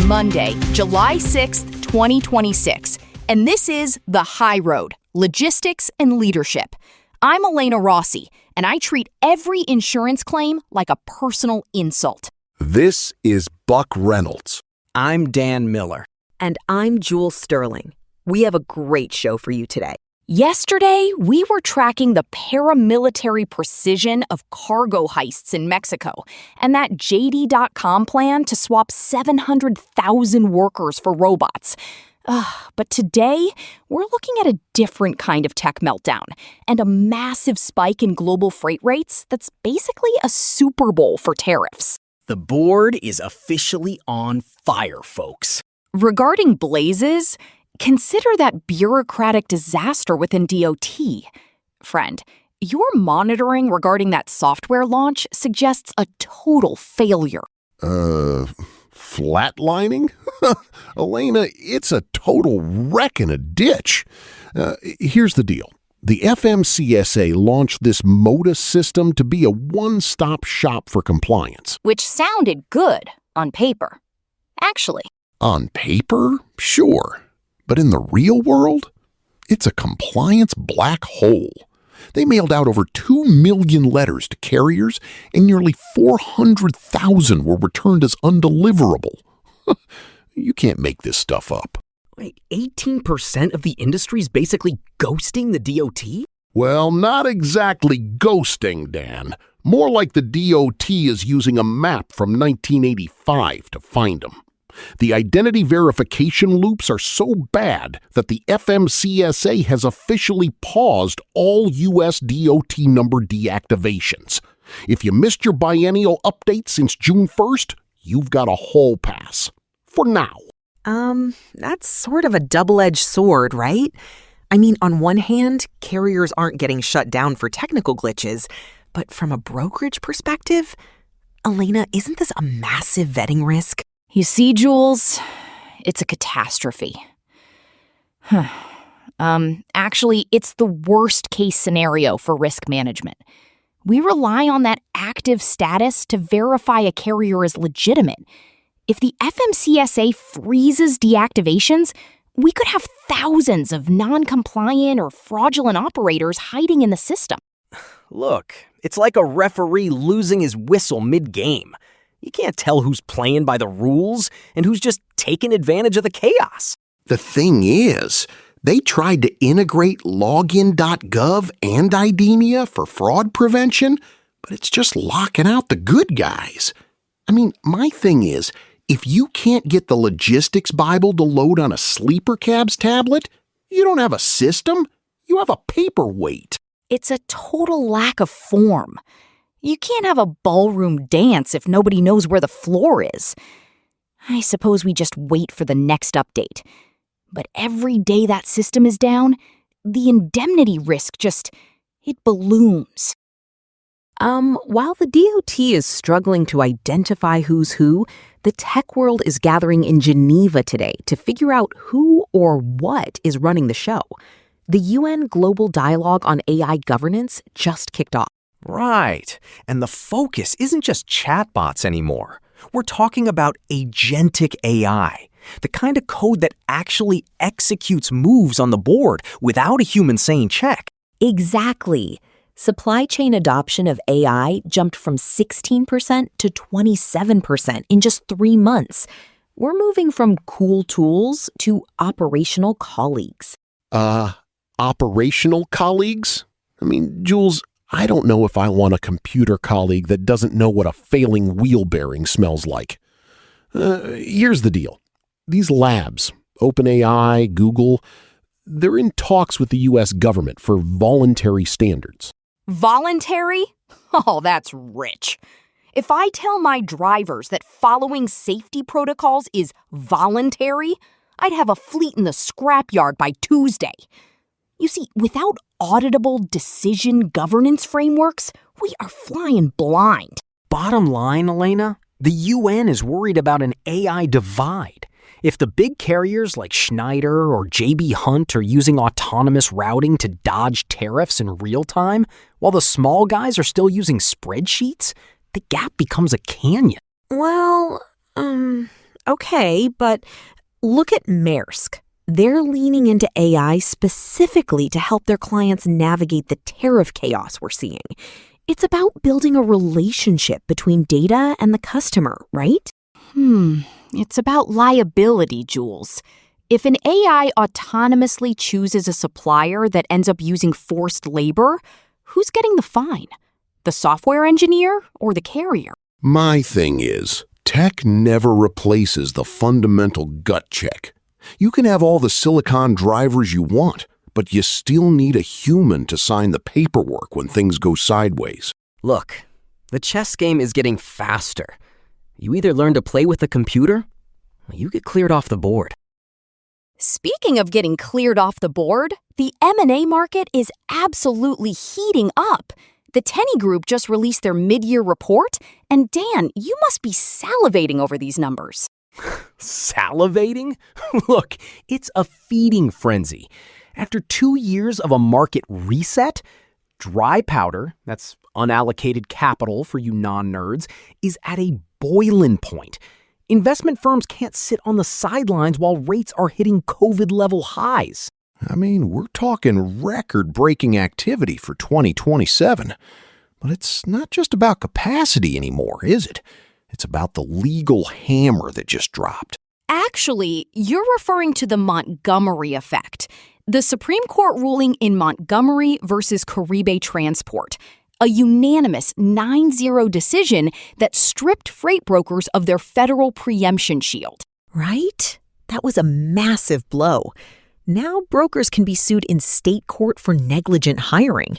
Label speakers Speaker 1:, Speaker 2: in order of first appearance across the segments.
Speaker 1: Monday, July 6th, 2026, and this is The High Road, Logistics and Leadership. I'm Elena Rossi, and I treat every insurance claim like a personal insult.
Speaker 2: This is Buck Reynolds.
Speaker 3: I'm Dan Miller.
Speaker 4: And I'm Jules Sterling. We have a great show for you today.
Speaker 1: Yesterday, we were tracking the paramilitary precision of cargo heists in Mexico and that JD.com plan to swap 700,000 workers for robots. But today, we're looking at a different kind of tech meltdown and a massive spike in global freight rates that's basically a Super Bowl for tariffs.
Speaker 3: The board is officially on fire, folks.
Speaker 1: Regarding blazes, consider that bureaucratic disaster within DOT. Friend, your monitoring regarding that software launch suggests a total failure.
Speaker 2: Flatlining? Elena, it's a total wreck in a ditch. Here's the deal. The FMCSA launched this MODA system to be a one-stop shop for compliance.
Speaker 1: Which sounded good on paper. Actually.
Speaker 2: On paper? Sure. But in the real world, it's a compliance black hole. They mailed out over 2 million letters to carriers, and nearly 400,000 were returned as undeliverable. You can't make this stuff up.
Speaker 3: Wait, 18% of the industry's basically ghosting the DOT?
Speaker 2: Well, not exactly ghosting, Dan. More like the DOT is using a map from 1985 to find them. The identity verification loops are so bad that the FMCSA has officially paused all U.S. DOT number deactivations. If you missed your biennial update since June 1st, you've got a hall pass. For now.
Speaker 4: That's sort of a double-edged sword, right? I mean, on one hand, carriers aren't getting shut down for technical glitches, but from a brokerage perspective, Elena, isn't this a massive vetting risk?
Speaker 1: You see, Jules, it's a catastrophe. Actually, it's the worst case scenario for risk management. We rely on that active status to verify a carrier is legitimate. If the FMCSA freezes deactivations, we could have thousands of non-compliant or fraudulent operators hiding in the system.
Speaker 3: Look, it's like a referee losing his whistle mid-game. You can't tell who's playing by the rules and who's just taking advantage of the chaos.
Speaker 2: The thing is, they tried to integrate login.gov and IDEMIA for fraud prevention, but it's just locking out the good guys. I mean, my thing is, if you can't get the logistics Bible to load on a sleeper cabs tablet, you don't have a system, you have a paperweight.
Speaker 1: It's a total lack of form. You can't have a ballroom dance if nobody knows where the floor is. I suppose we just wait for the next update. But every day that system is down, the indemnity risk it balloons.
Speaker 4: While the DOT is struggling to identify who's who, the tech world is gathering in Geneva today to figure out who or what is running the show. The UN Global Dialogue on AI Governance just kicked off.
Speaker 3: Right. And the focus isn't just chatbots anymore. We're talking about Agentic AI, the kind of code that actually executes moves on the board without a human saying check.
Speaker 4: Exactly. Supply chain adoption of AI jumped from 16% to 27% in just 3 months. We're moving from cool tools to operational colleagues.
Speaker 2: Operational colleagues? I mean, Jules, I don't know if I want a computer colleague that doesn't know what a failing wheel bearing smells like. Here's the deal. These labs, OpenAI, Google, they're in talks with the U.S. government for voluntary standards.
Speaker 1: Voluntary? Oh, that's rich. If I tell my drivers that following safety protocols is voluntary, I'd have a fleet in the scrapyard by Tuesday. You see, without auditable decision governance frameworks, we are flying blind.
Speaker 3: Bottom line, Elena, the UN is worried about an AI divide. If the big carriers like Schneider or JB Hunt are using autonomous routing to dodge tariffs in real time, while the small guys are still using spreadsheets, the gap becomes a canyon.
Speaker 4: Well, Okay, but look at Maersk. They're leaning into AI specifically to help their clients navigate the tariff chaos we're seeing. It's about building a relationship between data and the customer, right?
Speaker 1: It's about liability, Jules. If an AI autonomously chooses a supplier that ends up using forced labor, who's getting the fine? The software engineer or the carrier?
Speaker 2: My thing is, tech never replaces the fundamental gut check. You can have all the silicon drivers you want, but you still need a human to sign the paperwork when things go sideways.
Speaker 3: Look, the chess game is getting faster. You either learn to play with the computer, or you get cleared off the board.
Speaker 1: Speaking of getting cleared off the board, the M&A market is absolutely heating up. The Tenney Group just released their mid-year report, and Dan, you must be salivating over these numbers.
Speaker 3: Salivating? Look, it's a feeding frenzy. After 2 years of a market reset, dry powder, that's unallocated capital for you non-nerds, is at a boiling point. Investment firms can't sit on the sidelines while rates are hitting COVID-level highs.
Speaker 2: I mean, we're talking record-breaking activity for 2027. But it's not just about capacity anymore, is it? It's about the legal hammer that just dropped.
Speaker 1: Actually, you're referring to the Montgomery effect, the Supreme Court ruling in Montgomery versus Caribe Transport, a unanimous 9-0 decision that stripped freight brokers of their federal preemption shield.
Speaker 4: Right? That was a massive blow. Now brokers can be sued in state court for negligent hiring.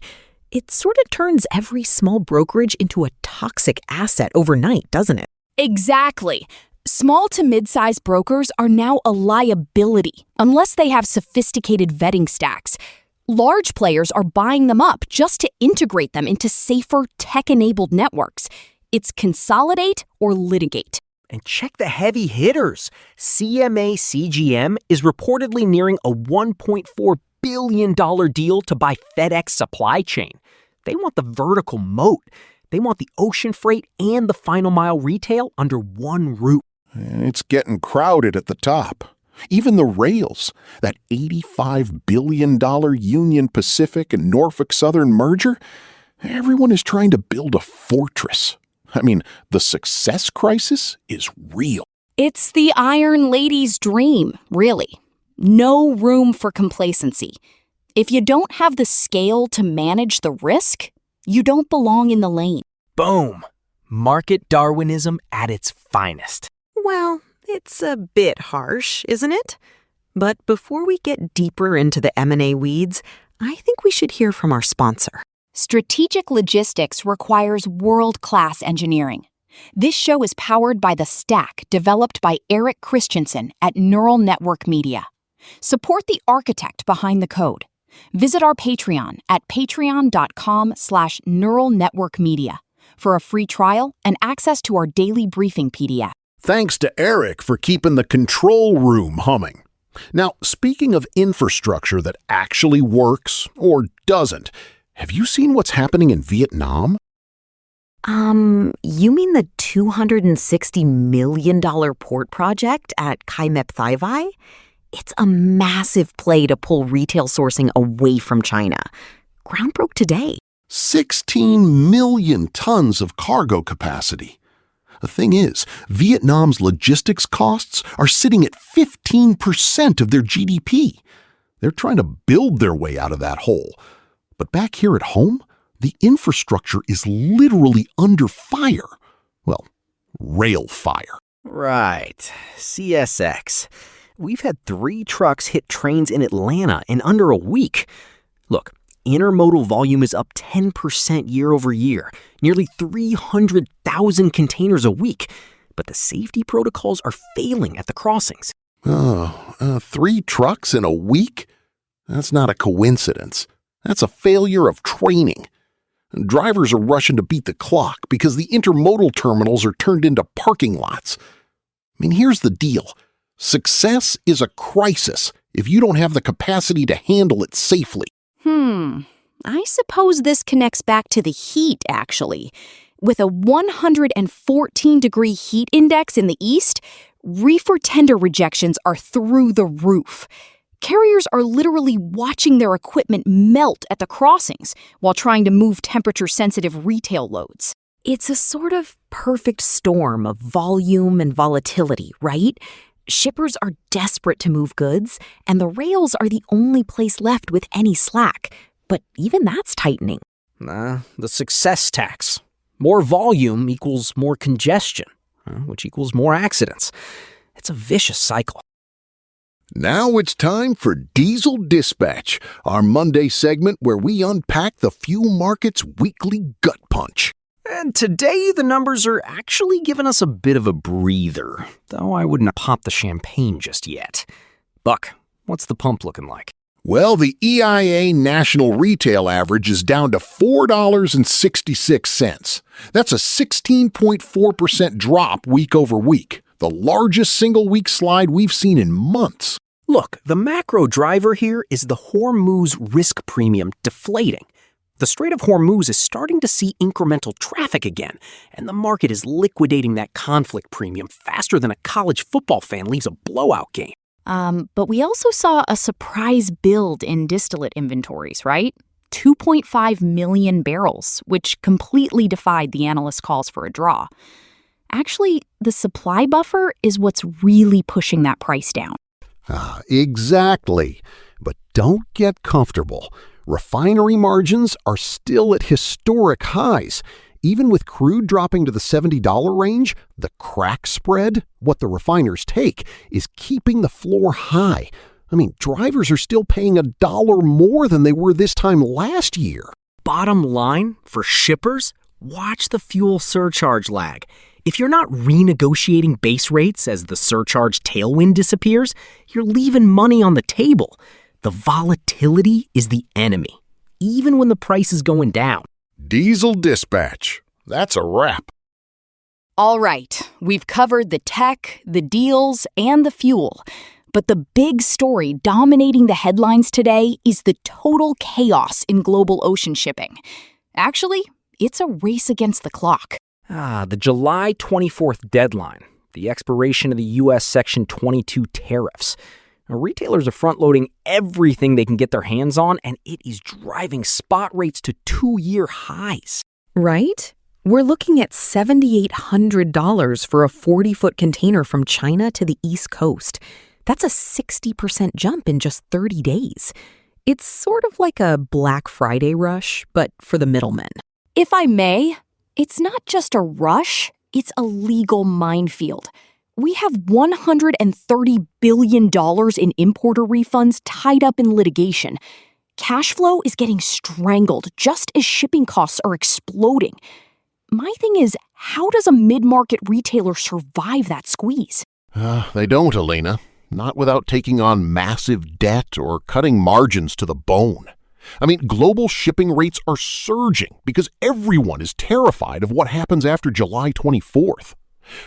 Speaker 4: It sort of turns every small brokerage into a toxic asset overnight, doesn't it?
Speaker 1: Exactly. Small to mid-sized brokers are now a liability unless they have sophisticated vetting stacks. Large players are buying them up just to integrate them into safer, tech-enabled networks. It's consolidate or litigate.
Speaker 3: And check the heavy hitters. CMA CGM is reportedly nearing a $1.4 billion deal to buy FedEx supply chain. They want the vertical moat. They want the ocean freight and the final mile retail under one roof.
Speaker 2: It's getting crowded at the top. Even the rails, that $85 billion Union Pacific and Norfolk Southern merger, everyone is trying to build a fortress. I mean, the success crisis is real.
Speaker 1: It's the Iron Lady's dream, really. No room for complacency. If you don't have the scale to manage the risk, you don't belong in the lane.
Speaker 3: Boom. Market Darwinism at its finest.
Speaker 4: Well, it's a bit harsh, isn't it? But before we get deeper into the M&A weeds, I think we should hear from our sponsor.
Speaker 1: Strategic logistics requires world-class engineering. This show is powered by The Stack, developed by Eric Christensen at Neural Network Media. Support the architect behind the code. Visit our Patreon at patreon.com/neuralnetworkmedia for a free trial and access to our daily briefing PDF.
Speaker 2: Thanks to Eric for keeping the control room humming. Now, speaking of infrastructure that actually works or doesn't, have you seen what's happening in Vietnam?
Speaker 4: You mean the $260 million port project at Kai Mep Thai Vai? It's a massive play to pull retail sourcing away from China. Ground broke today.
Speaker 2: 16 million tons of cargo capacity. The thing is, Vietnam's logistics costs are sitting at 15% of their GDP. They're trying to build their way out of that hole. But back here at home, the infrastructure is literally under fire. Well, rail fire.
Speaker 3: Right. CSX. We've had 3 trucks hit trains in Atlanta in under a week. Look, intermodal volume is up 10% year over year, nearly 300,000 containers a week. But the safety protocols are failing at the crossings.
Speaker 2: 3 trucks in a week? That's not a coincidence. That's a failure of training. Drivers are rushing to beat the clock because the intermodal terminals are turned into parking lots. I mean, here's the deal. Success is a crisis if you don't have the capacity to handle it safely.
Speaker 1: I suppose this connects back to the heat, actually. With a 114-degree heat index in the east, Reefer tender rejections are through the roof. Carriers are literally watching their equipment melt at the crossings while trying to move temperature-sensitive retail loads.
Speaker 4: It's a sort of perfect storm of volume and volatility, right? Shippers are desperate to move goods, and the rails are the only place left with any slack. But even that's tightening.
Speaker 3: The success tax. More volume equals more congestion, which equals more accidents. It's a vicious cycle.
Speaker 2: Now it's time for Diesel Dispatch, our Monday segment where we unpack the fuel market's weekly gut punch.
Speaker 3: And today the numbers are actually giving us a bit of a breather, though I wouldn't pop the champagne just yet. Buck, what's the pump looking like?
Speaker 2: Well, the EIA national retail average is down to $4.66. That's a 16.4% drop week over week, the largest single-week slide we've seen in months.
Speaker 3: Look, the macro driver here is the Hormuz risk premium deflating. The Strait of Hormuz is starting to see incremental traffic again, and the market is liquidating that conflict premium faster than a college football fan leaves a blowout game.
Speaker 1: But we also saw a surprise build in distillate inventories, right? 2.5 million barrels, which completely defied the analyst calls for a draw. Actually, the supply buffer is what's really pushing that price down.
Speaker 2: Exactly. But don't get comfortable. Refinery margins are still at historic highs. Even with crude dropping to the $70 range, the crack spread, what the refiners take, is keeping the floor high. I mean, drivers are still paying $1 more than they were this time last year.
Speaker 3: Bottom line, for shippers, watch the fuel surcharge lag. If you're not renegotiating base rates as the surcharge tailwind disappears, you're leaving money on the table. The volatility is the enemy, even when the price is going down.
Speaker 2: Diesel Dispatch. That's a wrap.
Speaker 1: All right, we've covered the tech, the deals, and the fuel. But the big story dominating the headlines today is the total chaos in global ocean shipping. Actually, it's a race against the clock.
Speaker 3: The July 24th deadline, the expiration of the U.S. Section 22 tariffs. Now, retailers are front-loading everything they can get their hands on, and it is driving spot rates to 2-year highs.
Speaker 4: Right? We're looking at $7,800 for a 40-foot container from China to the East Coast. That's a 60% jump in just 30 days. It's sort of like a Black Friday rush, but for the middlemen.
Speaker 1: If I may, it's not just a rush, it's a legal minefield. We have $130 billion in importer refunds tied up in litigation. Cash flow is getting strangled just as shipping costs are exploding. My thing is, how does a mid-market retailer survive that squeeze?
Speaker 2: They don't, Elena. Not without taking on massive debt or cutting margins to the bone. I mean, global shipping rates are surging because everyone is terrified of what happens after July 24th.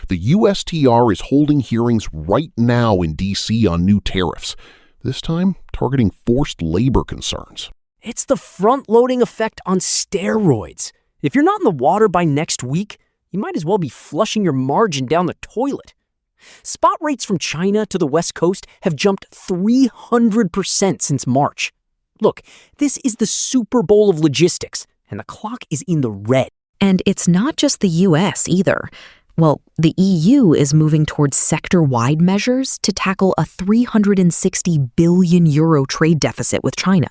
Speaker 2: The USTR is holding hearings right now in D.C. on new tariffs, this time targeting forced labor concerns.
Speaker 3: It's the front-loading effect on steroids. If you're not in the water by next week, you might as well be flushing your margin down the toilet. Spot rates from China to the West Coast have jumped 300% since March. Look, this is the Super Bowl of logistics, and the clock is in the red.
Speaker 4: And it's not just the U.S. either. Well, the EU is moving towards sector-wide measures to tackle a 360 billion euro trade deficit with China.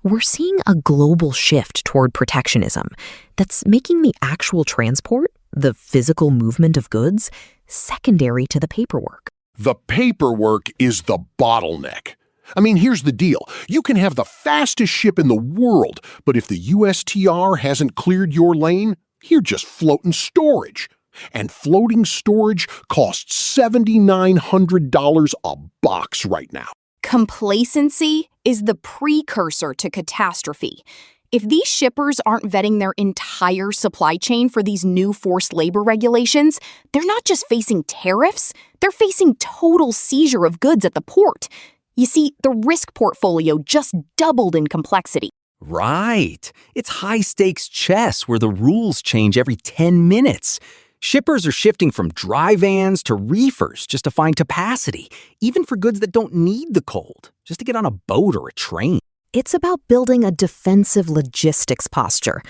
Speaker 4: We're seeing a global shift toward protectionism that's making the actual transport, the physical movement of goods, secondary to the paperwork.
Speaker 2: The paperwork is the bottleneck. I mean, here's the deal. You can have the fastest ship in the world, but if the USTR hasn't cleared your lane, you're just floating storage. And floating storage costs $7,900 a box right now.
Speaker 1: Complacency is the precursor to catastrophe. If these shippers aren't vetting their entire supply chain for these new forced labor regulations, they're not just facing tariffs, they're facing total seizure of goods at the port. You see, the risk portfolio just doubled in complexity.
Speaker 3: Right. It's high-stakes chess where the rules change every 10 minutes. Shippers are shifting from dry vans to reefers just to find capacity, even for goods that don't need the cold, just to get on a boat or a train.
Speaker 4: It's about building a defensive logistics posture.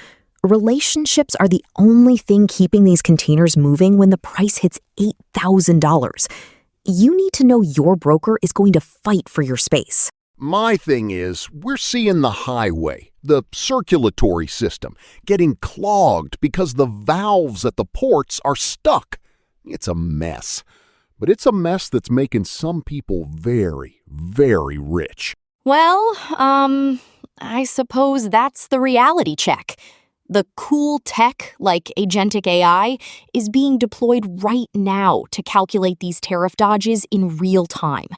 Speaker 4: Relationships are the only thing keeping these containers moving when the price hits $8,000. You need to know your broker is going to fight for your space.
Speaker 2: My thing is, we're seeing the highway, the circulatory system, getting clogged because the valves at the ports are stuck. It's a mess. But it's a mess that's making some people very, very rich.
Speaker 1: Well, I suppose that's the reality check. The cool tech, like Agentic AI, is being deployed right now to calculate these tariff dodges in real time.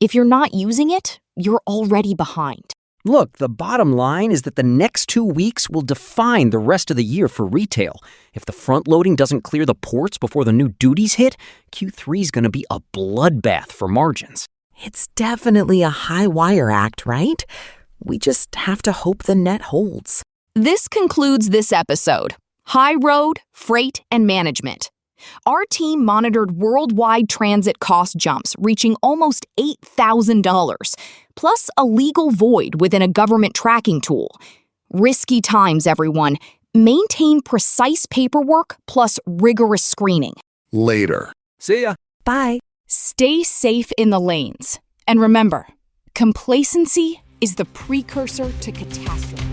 Speaker 1: If you're not using it, you're already behind.
Speaker 3: Look, the bottom line is that the next 2 weeks will define the rest of the year for retail. If the front loading doesn't clear the ports before the new duties hit, Q3 is going to be a bloodbath for margins.
Speaker 4: It's definitely a high wire act, right? We just have to hope the net holds.
Speaker 1: This concludes this episode. High Road, Freight, and Management. Our team monitored worldwide transit cost jumps reaching almost $8,000, plus a legal void within a government tracking tool. Risky times, everyone. Maintain precise paperwork plus rigorous screening.
Speaker 2: Later.
Speaker 3: See ya.
Speaker 4: Bye.
Speaker 1: Stay safe in the lanes. And remember, complacency is the precursor to catastrophe.